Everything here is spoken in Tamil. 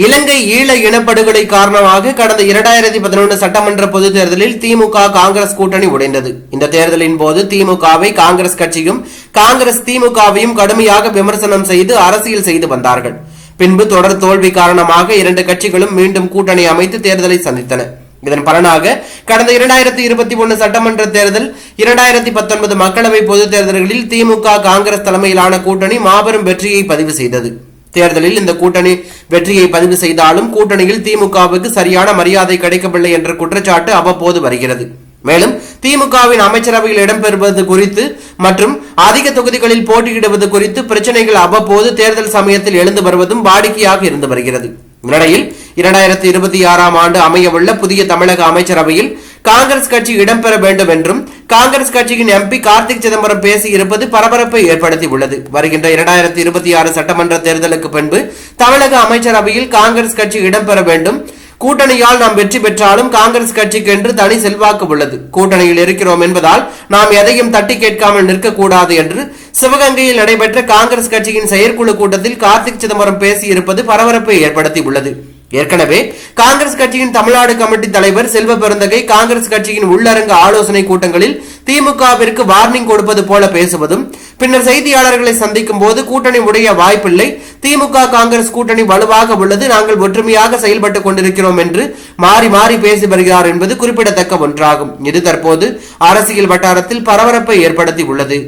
இலங்கை ஈழ இனப்படுகொலை காரணமாக கடந்த 2011 சட்டமன்ற பொதுத் தேர்தலில் திமுக காங்கிரஸ் கூட்டணி உடைந்தது. இந்த தேர்தலின் போது திமுகவை காங்கிரஸ் கட்சியும் காங்கிரஸ் திமுகவையும் கடுமையாக விமர்சனம் செய்து அரசியல் செய்து வந்தார்கள். பின்பு தொடர் தோல்வி காரணமாக இரண்டு கட்சிகளும் மீண்டும் கூட்டணி அமைத்து தேர்தலை சந்தித்தன. இதன் பலனாக கடந்த 2021 சட்டமன்ற தேர்தல் 2019 மக்களவை பொதுத் தேர்தல்களில் திமுக காங்கிரஸ் தலைமையிலான கூட்டணி மாபெரும் வெற்றியை பதிவு செய்தது. தேர்தலில் இந்த கூட்டணி வெற்றியை பதிவு செய்தாலும் கூட்டணியில் திமுகவுக்கு சரியான மரியாதை கிடைக்கவில்லை என்ற குற்றச்சாட்டு அவ்வப்போது வருகிறது. மேலும் திமுகவின் அமைச்சரவையில் இடம்பெறுவது குறித்து மற்றும் அதிக தொகுதிகளில் போட்டியிடுவது குறித்து பிரச்சனைகள் அவ்வப்போது தேர்தல் சமயத்தில் எழுந்து வருவதும் வாடிக்கையாக இருந்து வருகிறது. இந்நிலையில் 2026 ஆண்டு அமையவுள்ள புதிய தமிழக அமைச்சரவையில் காங்கிரஸ் கட்சி இடம்பெற வேண்டும் என்றும் காங்கிரஸ் கட்சியின் எம்பி கார்த்திக் சிதம்பரம் பேசியிருப்பது பரபரப்பை ஏற்படுத்தி உள்ளது. வருகின்ற 2026 சட்டமன்ற தேர்தலுக்கு பின்பு தமிழக அமைச்சரவையில் காங்கிரஸ் கட்சி இடம்பெற வேண்டும். கூட்டணியால் நாம் வெற்றி பெற்றாலும் காங்கிரஸ் கட்சிக்கு என்று தனி செல்வாக்கு உள்ளது. கூட்டணியில் இருக்கிறோம் என்பதால் நாம் எதையும் தட்டி கேட்காமல் நிற்கக்கூடாது என்று சிவகங்கையில் நடைபெற்ற காங்கிரஸ் கட்சியின் செயற்குழு கூட்டத்தில் கார்த்திக் சிதம்பரம் பேசியிருப்பது பரபரப்பை ஏற்படுத்தி உள்ளது. ஏற்கனவே காங்கிரஸ் கட்சியின் தமிழ்நாடு கமிட்டி தலைவர் செல்வ பெருந்தகை காங்கிரஸ் கட்சியின் உள்ளரங்க ஆலோசனை கூட்டங்களில் திமுகவிற்கு வார்னிங் கொடுப்பது போல பேசுவதும் பின்னர் செய்தியாளர்களை சந்திக்கும் போது கூட்டணி உடைய வாய்ப்பில்லை, திமுக காங்கிரஸ் கூட்டணி வலுவாக உள்ளது, நாங்கள் ஒற்றுமையாக செயல்பட்டுக் கொண்டிருக்கிறோம் என்று மாறி மாறி பேசி வருகிறார் என்பது குறிப்பிடத்தக்க ஒன்றாகும். இது தற்போது அரசியல் வட்டாரத்தில் பரபரப்பை ஏற்படுத்தி உள்ளது.